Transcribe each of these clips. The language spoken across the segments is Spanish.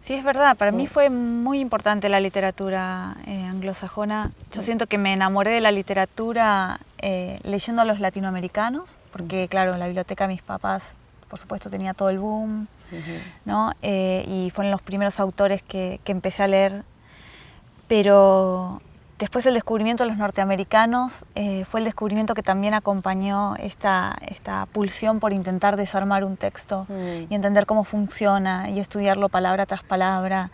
Sí, es verdad, para mí fue muy importante la literatura anglosajona. Yo siento que me enamoré de la literatura leyendo a los latinoamericanos, porque claro, en la biblioteca de mis papás, por supuesto, tenía todo el boom, ¿no? Y fueron los primeros autores que empecé a leer, pero después el descubrimiento de los norteamericanos fue el descubrimiento que también acompañó esta pulsión por intentar desarmar un texto y entender cómo funciona y estudiarlo palabra tras palabra.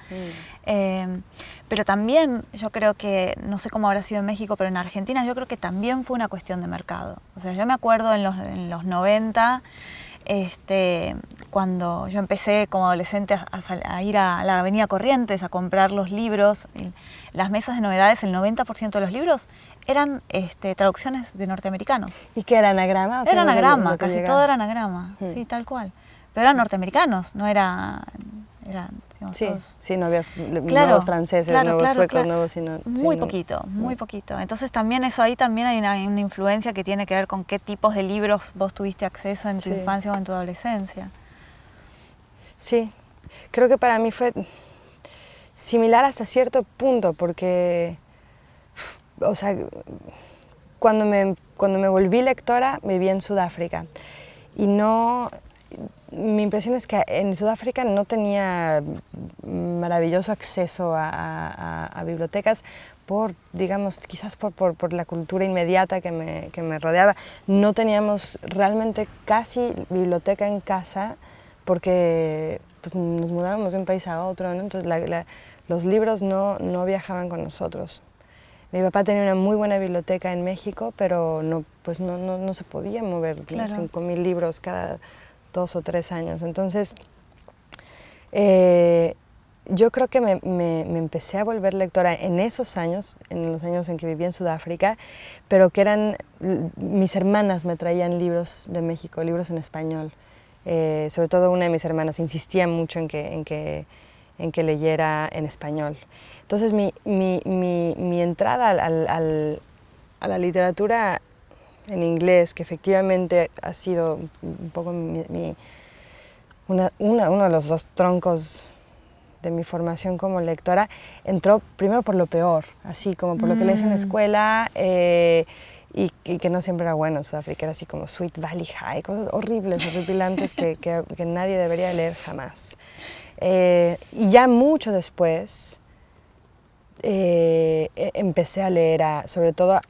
Pero también yo creo que, no sé cómo habrá sido en México, pero en Argentina yo creo que también fue una cuestión de mercado. O sea, yo me acuerdo en los 90, cuando yo empecé como adolescente a ir a la Avenida Corrientes a comprar los libros, las mesas de novedades, el 90% de los libros eran traducciones de norteamericanos. ¿Y qué era anagrama? Era anagrama, casi todo era anagrama, sí, tal cual. Pero eran norteamericanos, no eran digamos, sí, todos... sí, no había nuevos franceses, nuevos suecos, nuevos, sino... Muy poquito, muy poquito. Entonces también eso, ahí también hay una influencia que tiene que ver con qué tipos de libros vos tuviste acceso en tu infancia o en tu adolescencia. Sí, creo que para mí fue similar hasta cierto punto, porque, o sea, cuando me volví lectora, viví en Sudáfrica y no... Mi impresión es que en Sudáfrica no tenía maravilloso acceso a bibliotecas por, digamos, quizás por la cultura inmediata que me rodeaba. No teníamos realmente casi biblioteca en casa porque pues, nos mudábamos de un país a otro, ¿no? Entonces los libros no viajaban con nosotros. Mi papá tenía una muy buena biblioteca en México, pero no se podía mover 5.000 libros cada 2 o 3 años. Entonces, yo creo que me empecé a volver lectora en esos años, en los años en que viví en Sudáfrica, pero que eran, mis hermanas me traían libros de México, libros en español. Sobre todo una de mis hermanas insistía mucho en que leyera en español. Entonces, mi entrada a la literatura en inglés, que efectivamente ha sido un poco uno de los 2 troncos de mi formación como lectora, entró primero por lo peor, así como por lo que lees en la escuela, y que no siempre era bueno. Sudáfrica era así como Sweet Valley High, cosas horribles, horripilantes que nadie debería leer jamás. Y ya mucho después empecé a leer sobre todo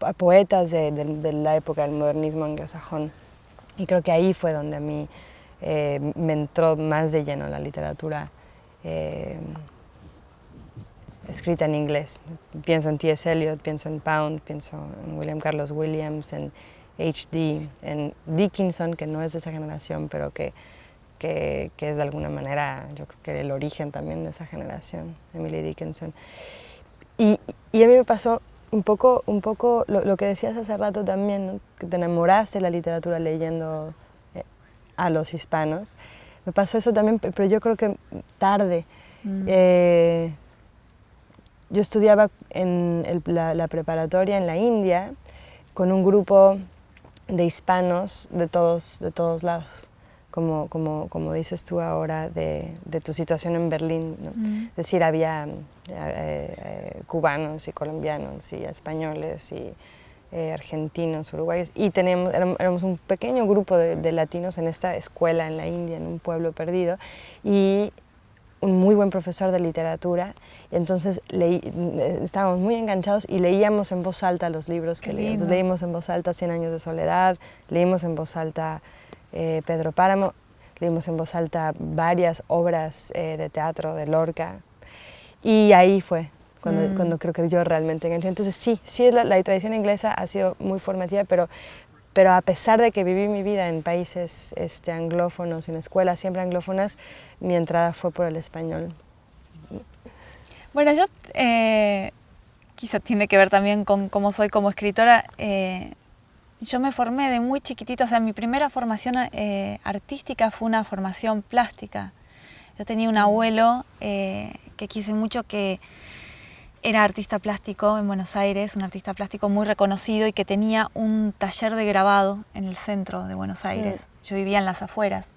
a poetas de la época del modernismo anglosajón, y creo que ahí fue donde a mí me entró más de lleno la literatura escrita en inglés. Pienso en T.S. Eliot, pienso en Pound, pienso en William Carlos Williams, en H.D., en Dickinson, que no es de esa generación, pero que es de alguna manera, yo creo que el origen también de esa generación, Emily Dickinson. Y a mí me pasó un poco lo que decías hace rato también, ¿no? Que te enamoraste de la literatura leyendo a los hispanos. Me pasó eso también, pero yo creo que tarde. Yo estudiaba en la preparatoria en la India con un grupo de hispanos de todos lados, como dices tú ahora de tu situación en Berlín, ¿no? Es decir, había cubanos y colombianos y españoles y argentinos, uruguayos, y éramos un pequeño grupo de latinos en esta escuela en la India, en un pueblo perdido, y un muy buen profesor de literatura, y entonces estábamos muy enganchados y leíamos en voz alta los libros que leíamos. Leímos en voz alta 100 años de soledad, leímos en voz alta Pedro Páramo, leímos en voz alta varias obras de teatro de Lorca, y ahí fue cuando creo que yo realmente enganché. Entonces sí es la tradición inglesa ha sido muy formativa, pero a pesar de que viví mi vida en países anglófonos, en escuelas siempre anglófonas, mi entrada fue por el español. Bueno, yo quizá tiene que ver también con cómo soy como escritora. Yo me formé de muy chiquitita, o sea, mi primera formación artística fue una formación plástica. Yo tenía un abuelo que quise mucho, que era artista plástico en Buenos Aires, un artista plástico muy reconocido y que tenía un taller de grabado en el centro de Buenos Aires. Yo vivía en las afueras.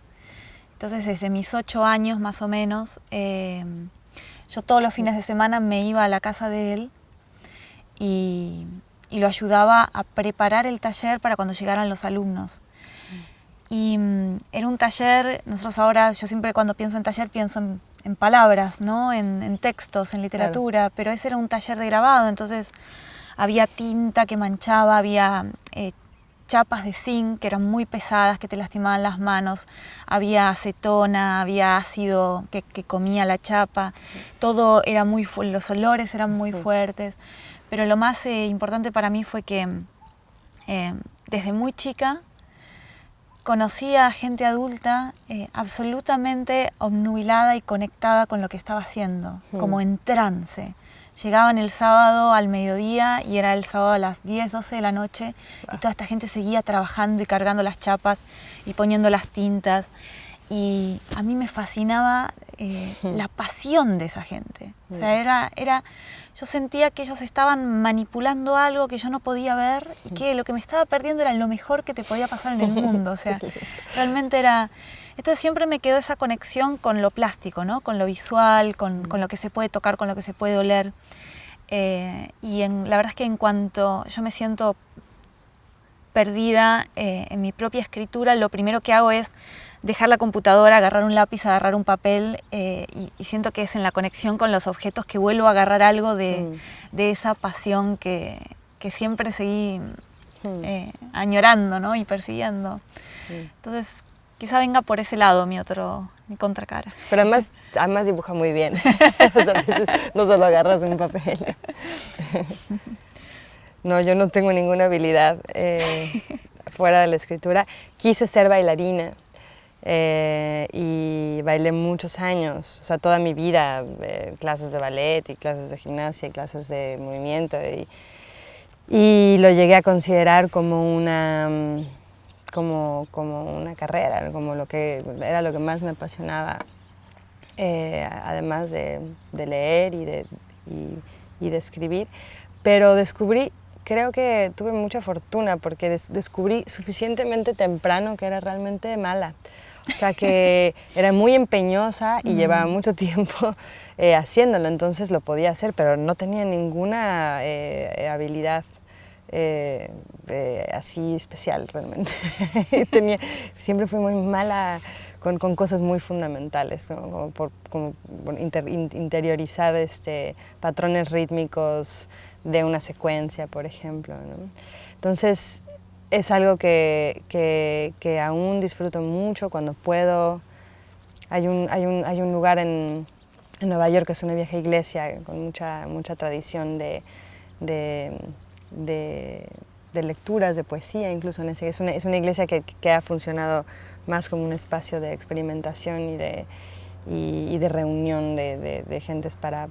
Entonces desde mis 8 años más o menos, yo todos los fines de semana me iba a la casa de él y lo ayudaba a preparar el taller para cuando llegaran los alumnos. Y era un taller, nosotros ahora, yo siempre cuando pienso en taller pienso en palabras, ¿no? En textos, en literatura, claro. Pero ese era un taller de grabado, entonces había tinta que manchaba, había chapas de zinc que eran muy pesadas, que te lastimaban las manos, había acetona, había ácido que comía la chapa, todo era muy los olores eran muy fuertes, pero lo más importante para mí fue que desde muy chica conocí a gente adulta absolutamente obnubilada y conectada con lo que estaba haciendo, como en trance. Llegaban el sábado al mediodía y era el sábado a las 10, 12 de la noche y toda esta gente seguía trabajando y cargando las chapas y poniendo las tintas. Y a mí me fascinaba la pasión de esa gente. O sea, yo sentía que ellos estaban manipulando algo que yo no podía ver y que lo que me estaba perdiendo era lo mejor que te podía pasar en el mundo. O sea, realmente era... Entonces siempre me quedó esa conexión con lo plástico, ¿no? Con lo visual, con lo que se puede tocar, con lo que se puede oler. La verdad es que en cuanto yo me siento perdida en mi propia escritura, lo primero que hago es dejar la computadora, agarrar un lápiz, agarrar un papel y siento que es en la conexión con los objetos que vuelvo a agarrar algo de esa pasión que siempre seguí añorando, ¿no? Y persiguiendo. Entonces, quizá venga por ese lado mi contracara. Pero además dibuja muy bien. O sea, no solo agarras un papel. No, yo no tengo ninguna habilidad fuera de la escritura. Quise ser bailarina y bailé muchos años, o sea, toda mi vida, clases de ballet y clases de gimnasia y clases de movimiento. Y lo llegué a considerar como una carrera, como lo que era lo que más me apasionaba, además de leer y de escribir. Pero creo que tuve mucha fortuna porque descubrí suficientemente temprano que era realmente mala. O sea, que era muy empeñosa y llevaba mucho tiempo haciéndolo, entonces lo podía hacer, pero no tenía ninguna habilidad así especial realmente. Siempre fui muy mala con cosas muy fundamentales, ¿no? como por interiorizar patrones rítmicos de una secuencia, por ejemplo, ¿no? Entonces es algo que aún disfruto mucho cuando puedo. Hay un lugar en Nueva York que es una vieja iglesia con mucha tradición de lecturas, de poesía, incluso es una iglesia que ha funcionado más como un espacio de experimentación y de reunión de gentes para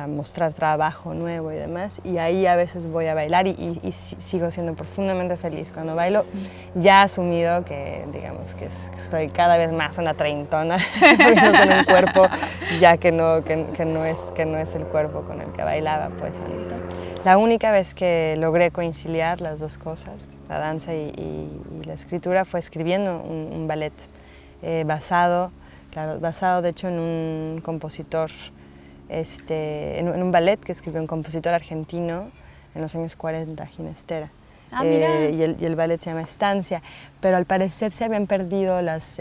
mostrar trabajo nuevo y demás, y ahí a veces voy a bailar y sigo siendo profundamente feliz cuando bailo, ya asumido que, digamos, que estoy cada vez más una treintona, moviéndose en un cuerpo ya que no es el cuerpo con el que bailaba pues antes. La única vez que logré conciliar las dos cosas, la danza y la escritura, fue escribiendo un ballet basado de hecho en un compositor, en un ballet que escribió un compositor argentino en los años 40, Ginestera. Y el ballet se llama Estancia, pero al parecer se habían perdido las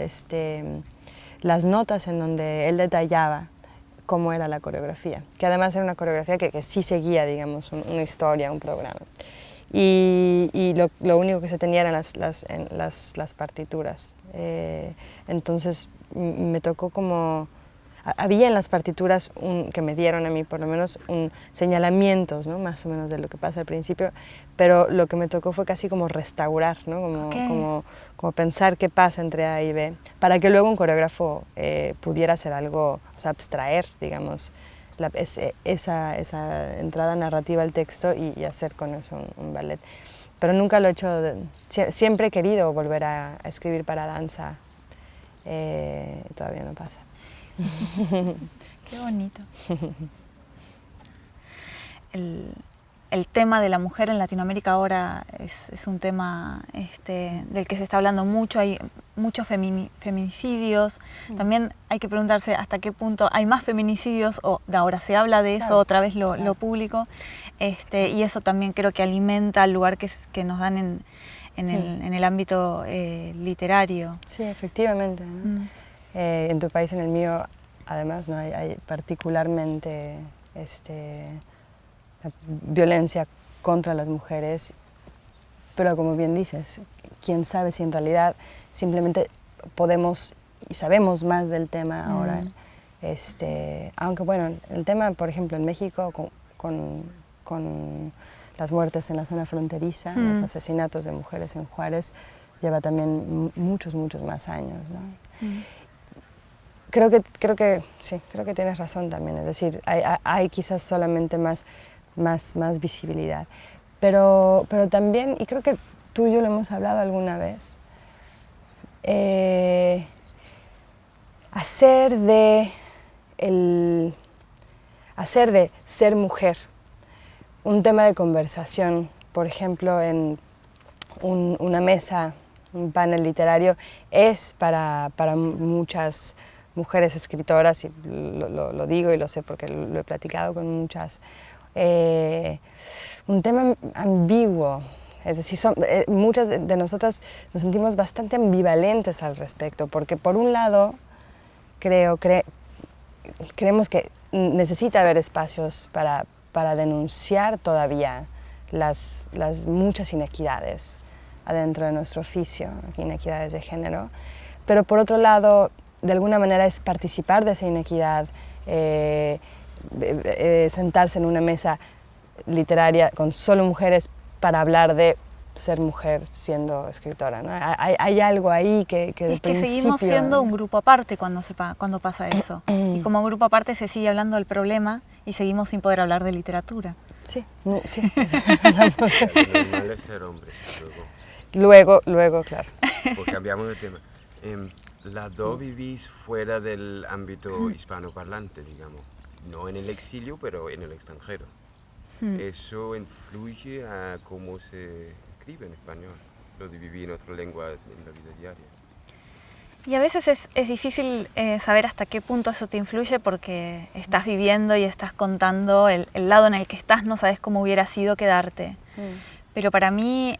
notas en donde él detallaba cómo era la coreografía, que además era una coreografía que sí seguía, digamos, una historia, un programa. Y lo único que se tenía eran las partituras. Entonces me tocó como... Había en las partituras que me dieron a mí, por lo menos, señalamientos, ¿no? Más o menos de lo que pasa al principio, pero lo que me tocó fue casi como restaurar, ¿no? Como pensar qué pasa entre A y B, para que luego un coreógrafo pudiera hacer algo, o sea, abstraer, digamos, esa entrada narrativa al texto y hacer con eso un ballet. Pero nunca lo he hecho, siempre he querido volver a escribir para danza, todavía no pasa. Qué bonito. El tema de la mujer en Latinoamérica ahora es un tema del que se está hablando mucho. muchos feminicidios. También hay que preguntarse hasta qué punto hay más feminicidios o de ahora se habla de eso, Claro, otra vez lo claro. público. Y eso también creo que alimenta el lugar que nos dan en el ámbito literario. Sí, efectivamente, ¿no? En tu país, en el mío, además, ¿no? hay particularmente la violencia contra las mujeres, pero como bien dices, quién sabe si en realidad simplemente podemos y sabemos más del tema ahora. Aunque bueno, el tema, por ejemplo, en México, con las muertes en la zona fronteriza, los asesinatos de mujeres en Juárez, lleva también muchos más años, ¿no? Creo que sí, creo que tienes razón también, es decir, hay quizás solamente más visibilidad, pero también, y creo que tú y yo lo hemos hablado alguna vez, hacer de ser mujer un tema de conversación, por ejemplo, en una mesa, un panel literario, es para muchas mujeres escritoras, y lo digo y lo sé porque lo he platicado con muchas, un tema ambiguo. Es decir, muchas de nosotras nos sentimos bastante ambivalentes al respecto, porque por un lado creemos que necesita haber espacios para denunciar todavía las muchas inequidades adentro de nuestro oficio, inequidades de género, pero por otro lado, de alguna manera es participar de esa inequidad, sentarse en una mesa literaria con solo mujeres para hablar de ser mujer siendo escritora, ¿no? Hay algo ahí que es que seguimos siendo un grupo aparte cuando pasa eso. Y como grupo aparte se sigue hablando del problema y seguimos sin poder hablar de literatura. Sí, sí. Lo normal es ser hombre. Luego, claro. Pues cambiamos de tema. Las dos vivís fuera del ámbito hispanoparlante, digamos. No en el exilio, pero en el extranjero. ¿Eso influye a cómo se escribe en español? Lo de vivir en otra lengua en la vida diaria. Y a veces es difícil saber hasta qué punto eso te influye porque estás viviendo y estás contando el lado en el que estás, no sabes cómo hubiera sido quedarte. Pero para mí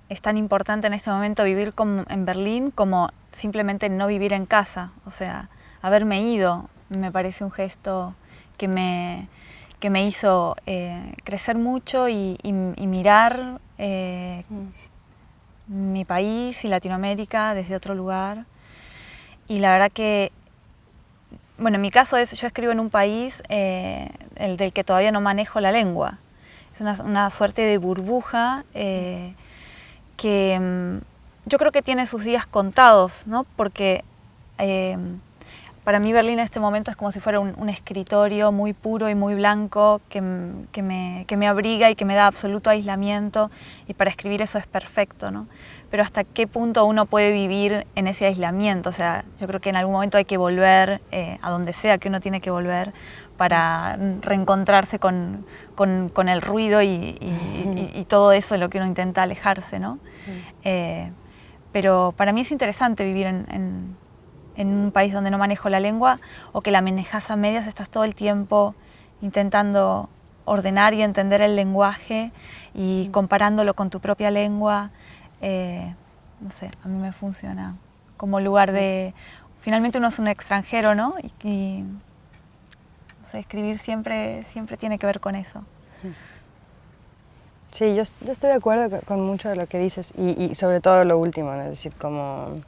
es tan importante en este momento vivir en Berlín como simplemente no vivir en casa. O sea, haberme ido me parece un gesto que me hizo crecer mucho y mirar mi país y Latinoamérica desde otro lugar. Y la verdad que, bueno, en mi caso yo escribo en un país el del que todavía no manejo la lengua. Es una suerte de burbuja que yo creo que tiene sus días contados, ¿no? Porque para mí Berlín en este momento es como si fuera un escritorio muy puro y muy blanco que me abriga y que me da absoluto aislamiento, y para escribir eso es perfecto, ¿no? Pero hasta qué punto uno puede vivir en ese aislamiento. O sea, yo creo que en algún momento hay que volver a donde sea que uno tiene que volver para reencontrarse con el ruido y todo eso de lo que uno intenta alejarse, ¿no? Pero para mí es interesante vivir en un país donde no manejo la lengua, o que la manejas a medias, estás todo el tiempo intentando ordenar y entender el lenguaje y comparándolo con tu propia lengua. No sé, a mí me funciona como lugar de... Finalmente uno es un extranjero, ¿no? Y no sé, escribir siempre tiene que ver con eso. Sí, yo estoy de acuerdo con mucho de lo que dices, y sobre todo lo último, ¿no? Es decir, como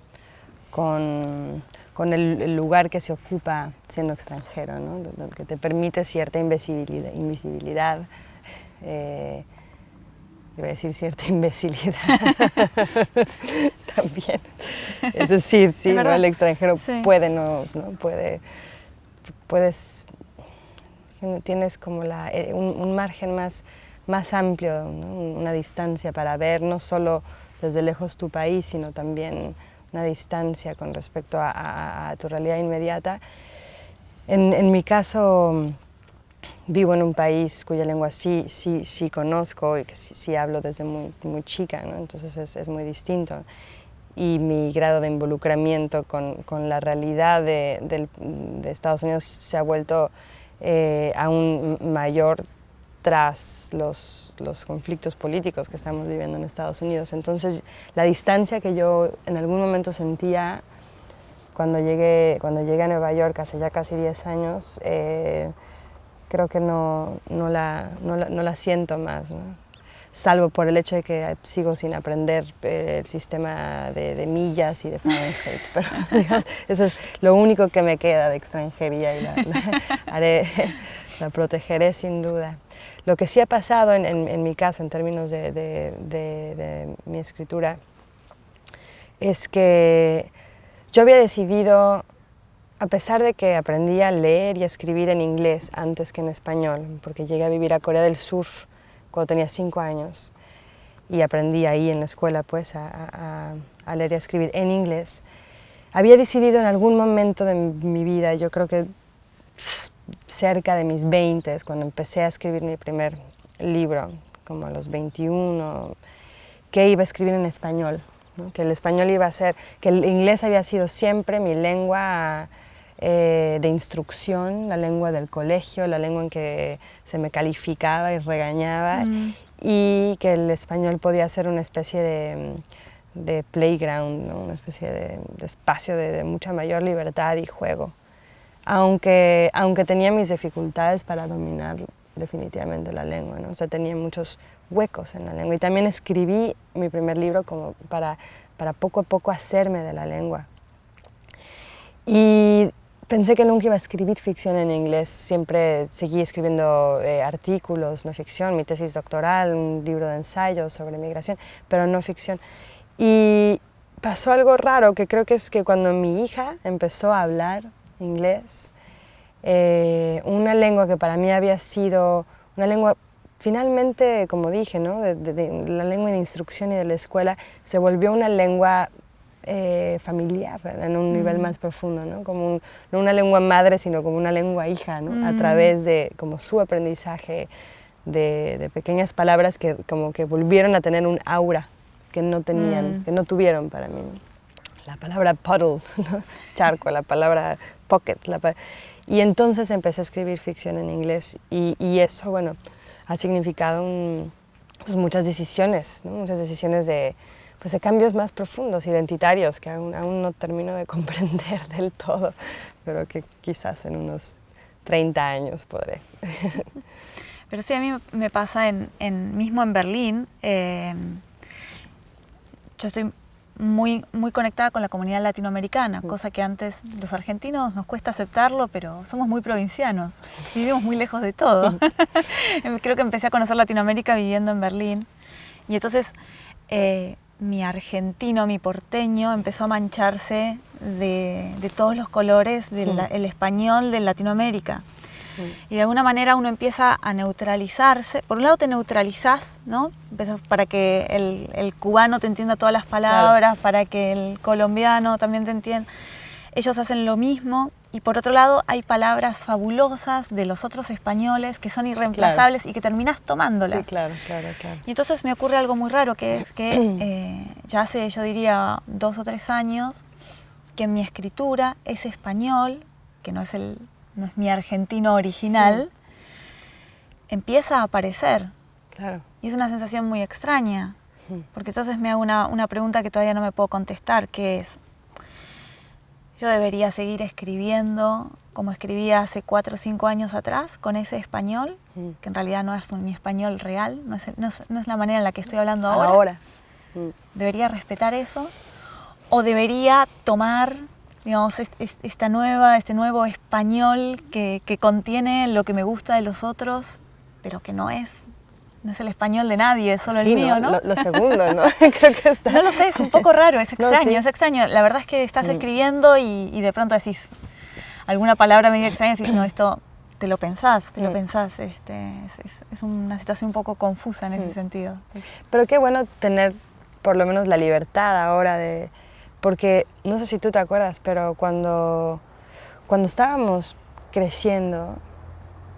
con el lugar que se ocupa siendo extranjero, ¿no? Que te permite cierta invisibilidad, voy a decir cierta imbecilidad también. Es decir, sí, ¿no? El extranjero puede, puedes, tienes como un margen más amplio, ¿no? Una distancia para ver no solo desde lejos tu país, sino también una distancia con respecto a tu realidad inmediata. En mi caso, vivo en un país cuya lengua sí conozco y que sí hablo desde muy chica, ¿no? Entonces es muy distinto. y mi grado de involucramiento con la realidad de Estados Unidos se ha vuelto aún mayor tras los conflictos políticos que estamos viviendo en Estados Unidos. Entonces, la distancia que yo en algún momento sentía cuando llegué a Nueva York hace ya casi 10 años, creo que no la siento más, ¿no? Salvo por el hecho de que sigo sin aprender el sistema de millas y de Fahrenheit, pero digamos, eso es lo único que me queda de extranjería y la protegeré sin duda. Lo que sí ha pasado en mi caso, en términos de mi escritura, es que yo había decidido, a pesar de que aprendí a leer y a escribir en inglés antes que en español, porque llegué a vivir a Corea del Sur cuando tenía 5 años y aprendí ahí en la escuela pues, a leer y a escribir en inglés, había decidido en algún momento de mi vida, yo creo que cerca de mis 20, cuando empecé a escribir mi primer libro, como a los 21, que iba a escribir en español, ¿no? Que el español iba a ser, que el inglés había sido siempre mi lengua de instrucción, la lengua del colegio, la lengua en que se me calificaba y regañaba, y que el español podía ser una especie de playground, ¿no? Una especie de espacio de mucha mayor libertad y juego, aunque tenía mis dificultades para dominar definitivamente la lengua, ¿no? O sea, tenía muchos huecos en la lengua, y también escribí mi primer libro como para poco a poco hacerme de la lengua. Y pensé que nunca iba a escribir ficción en inglés, siempre seguí escribiendo artículos, no ficción, mi tesis doctoral, un libro de ensayos sobre migración, pero no ficción. Y pasó algo raro, que creo que es que cuando mi hija empezó a hablar inglés, una lengua que para mí había sido una lengua, finalmente, como dije, ¿no? La lengua de instrucción y de la escuela, se volvió una lengua familiar en un nivel más profundo, ¿no? Como no una lengua madre, sino como una lengua hija, ¿no? A través de como su aprendizaje de pequeñas palabras que como que volvieron a tener un aura que no tenían, que no tuvieron para mí, ¿no? La palabra puddle, ¿no? Charco, la palabra pocket, y entonces empecé a escribir ficción en inglés, y eso, bueno, ha significado pues muchas decisiones, ¿no? Muchas decisiones de cambios más profundos, identitarios, que aún no termino de comprender del todo, pero que quizás en unos 30 años podré. Pero sí, a mí me pasa mismo en Berlín. Yo estoy muy conectada con la comunidad latinoamericana, cosa que antes los argentinos nos cuesta aceptarlo, pero somos muy provincianos, vivimos muy lejos de todo. Creo que empecé a conocer Latinoamérica viviendo en Berlín, y entonces mi argentino, mi porteño, empezó a mancharse de todos los colores del español de Latinoamérica. Y de alguna manera uno empieza a neutralizarse. Por un lado te neutralizás, ¿no? Para que el cubano te entienda todas las palabras, claro, para que el colombiano también te entienda. Ellos hacen lo mismo. Y por otro lado hay palabras fabulosas de los otros españoles que son irreemplazables, claro, y que terminás tomándolas. Sí, claro. Y entonces me ocurre algo muy raro, que es que ya hace, yo diría, 2 o 3 años, que en mi escritura ese español, que no es mi argentino original, empieza a aparecer. Claro. Y es una sensación muy extraña, porque entonces me hago una pregunta que todavía no me puedo contestar, que es, ¿yo debería seguir escribiendo como escribía hace 4 o 5 años atrás, con ese español, que en realidad no es mi español real, no es la manera en la que estoy hablando ahora? ¿Debería respetar eso? ¿O debería tomar, digamos, este nuevo español que contiene lo que me gusta de los otros, pero que no es el español de nadie, es solo el mío, ¿no? Lo segundo, ¿no? Creo que está... No lo sé, es un poco raro, es extraño, no, sí. Es extraño. La verdad es que estás escribiendo y de pronto decís alguna palabra medio extraña y decís, no, esto te lo pensás. Es una situación un poco confusa en ese sentido. Pero qué bueno tener por lo menos la libertad ahora de... Porque, no sé si tú te acuerdas, pero cuando estábamos creciendo,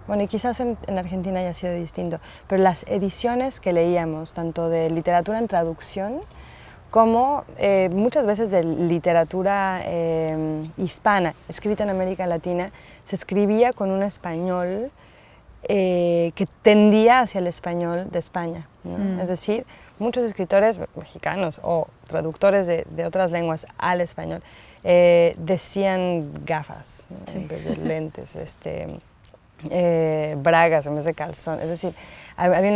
bueno, y quizás en Argentina haya sido distinto, pero las ediciones que leíamos, tanto de literatura en traducción cómo muchas veces de literatura hispana, escrita en América Latina, se escribía con un español que tendía hacia el español de España, ¿no? Es decir, muchos escritores mexicanos o traductores de otras lenguas al español decían gafas, ¿no? En vez de lentes, bragas en vez de calzón. Es decir, había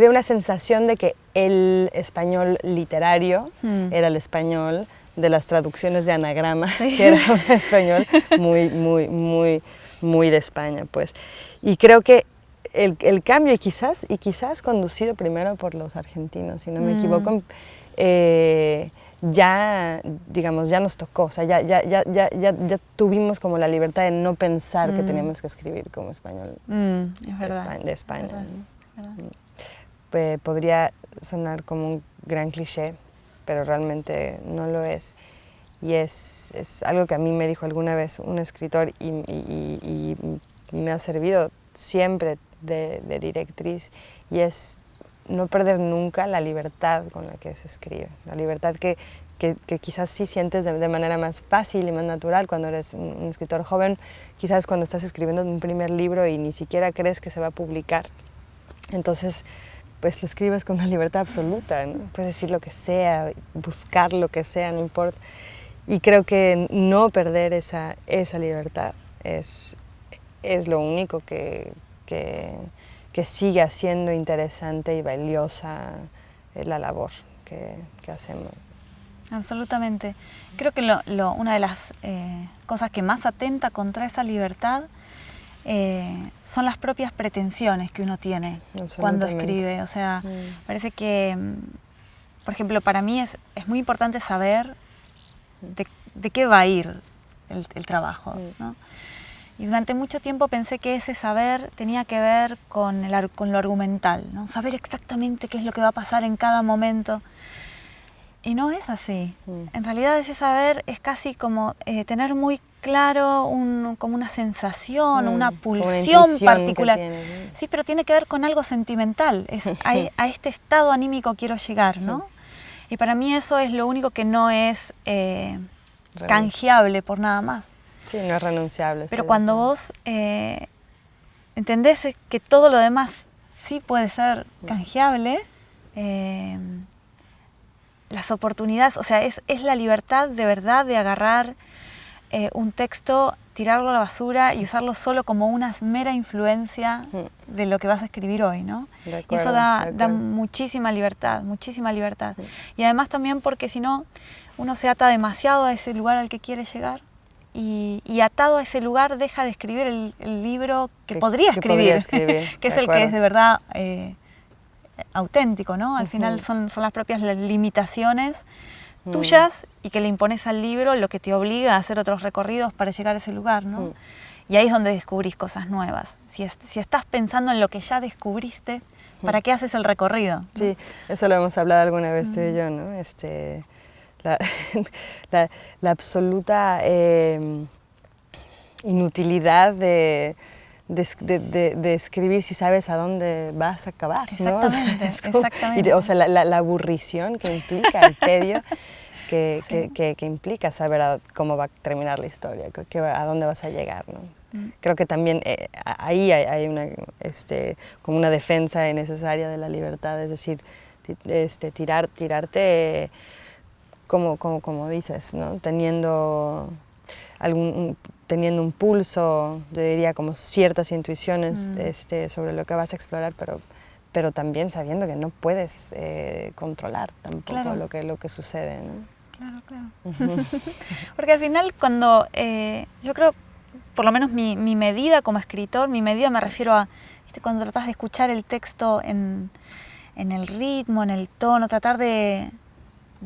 una sensación de que el español literario era el español de las traducciones de anagrama, que era un español muy de España, pues. Y creo que el cambio, y quizás conducido primero por los argentinos, si no me equivoco, ya nos tocó, o sea, ya tuvimos como la libertad de no pensar que teníamos que escribir como español es verdad, de España. es verdad, ¿no? es verdad. Podría sonar como un gran cliché, pero realmente no lo es. Y es algo que a mí me dijo alguna vez un escritor y me ha servido siempre de directriz, y es no perder nunca la libertad con la que se escribe, la libertad que quizás sí sientes de manera más fácil y más natural cuando eres un escritor joven, quizás cuando estás escribiendo un primer libro y ni siquiera crees que se va a publicar. Entonces, pues lo escribes con una libertad absoluta, ¿no? Puedes decir lo que sea, buscar lo que sea, no importa. Y creo que no perder esa libertad es lo único que sigue siendo interesante y valiosa la labor que hacemos. Absolutamente. Creo que una de las cosas que más atenta contra esa libertad son las propias pretensiones que uno tiene cuando escribe. O sea, parece que, por ejemplo, para mí es muy importante saber de qué va a ir el trabajo, ¿no? Y durante mucho tiempo pensé que ese saber tenía que ver con lo argumental, ¿no? Saber exactamente qué es lo que va a pasar en cada momento. Y no es así. En realidad ese saber es casi como tener muy claro como una sensación, una pulsión particular. Sí, pero tiene que ver con algo sentimental. A este estado anímico quiero llegar, ¿no? Y para mí eso es lo único que no es canjeable por nada más. Sí, no es renunciable. Pero cuando vos entendés que todo lo demás sí puede ser canjeable, las oportunidades, o sea, es la libertad de verdad de agarrar un texto, tirarlo a la basura y usarlo solo como una mera influencia de lo que vas a escribir hoy, ¿no? Y eso da muchísima libertad, muchísima libertad. Y además también porque si no, uno se ata demasiado a ese lugar al que quiere llegar y atado a ese lugar deja de escribir el libro que podría escribir, que es el que es de verdad auténtico, ¿no? Al final son las propias limitaciones tuyas y que le impones al libro lo que te obliga a hacer otros recorridos para llegar a ese lugar, ¿no? Y ahí es donde descubrís cosas nuevas. Si estás pensando en lo que ya descubriste, ¿para qué haces el recorrido? ¿No? Sí, eso lo hemos hablado alguna vez tú y yo, ¿no? La absoluta inutilidad de escribir si sabes a dónde vas a acabar, ¿no? Exactamente, exactamente. O sea, la aburrición que implica, el tedio que implica saber cómo va a terminar la historia, a dónde vas a llegar, ¿no? Creo que también ahí hay como una defensa necesaria de la libertad, es decir, tirarte como dices, ¿no? Teniendo un pulso, yo diría como ciertas intuiciones sobre lo que vas a explorar, pero también sabiendo que no puedes controlar tampoco lo que sucede, ¿no? Claro. Porque al final cuando yo creo, por lo menos mi medida como escritor, mi medida me refiero a, ¿viste? Cuando tratas de escuchar el texto en el ritmo, en el tono, tratar de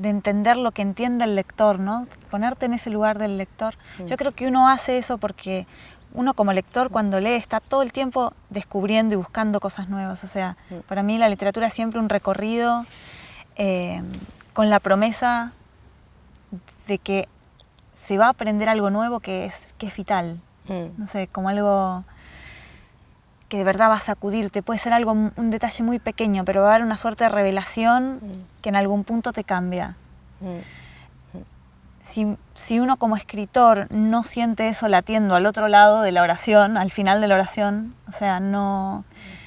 entender lo que entiende el lector, ¿no? Ponerte en ese lugar del lector. Yo creo que uno hace eso porque uno como lector cuando lee está todo el tiempo descubriendo y buscando cosas nuevas. O sea, para mí la literatura es siempre un recorrido con la promesa de que se va a aprender algo nuevo que es vital. No sé, como algo que de verdad va a sacudirte. Puede ser algo, un detalle muy pequeño, pero va a haber una suerte de revelación que en algún punto te cambia. Si uno como escritor no siente eso latiendo al otro lado de la oración, al final de la oración, o sea, no...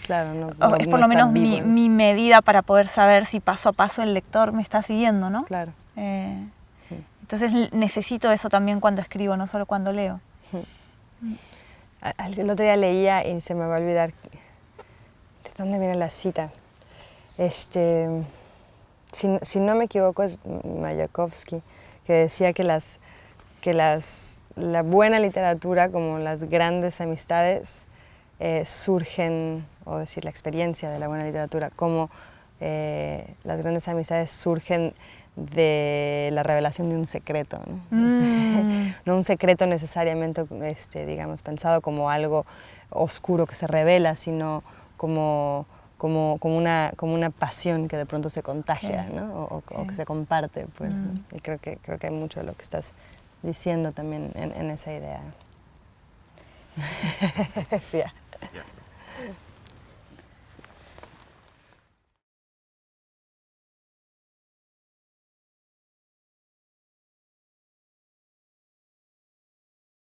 Claro, es por lo menos mi medida para poder saber si paso a paso el lector me está siguiendo, ¿no? Claro. Entonces necesito eso también cuando escribo, no solo cuando leo. El otro día leía y se me va a olvidar de dónde viene la cita. Si no me equivoco es Mayakovsky, que decía que la buena literatura, como las grandes amistades, surgen, o decir la experiencia de la buena literatura, como las grandes amistades surgen de la revelación de un secreto, ¿no? No un secreto necesariamente, digamos, pensado como algo oscuro que se revela, sino como una pasión que de pronto se contagia, ¿no? O que se comparte, pues. Y creo que hay mucho de lo que estás diciendo también en esa idea. Yeah.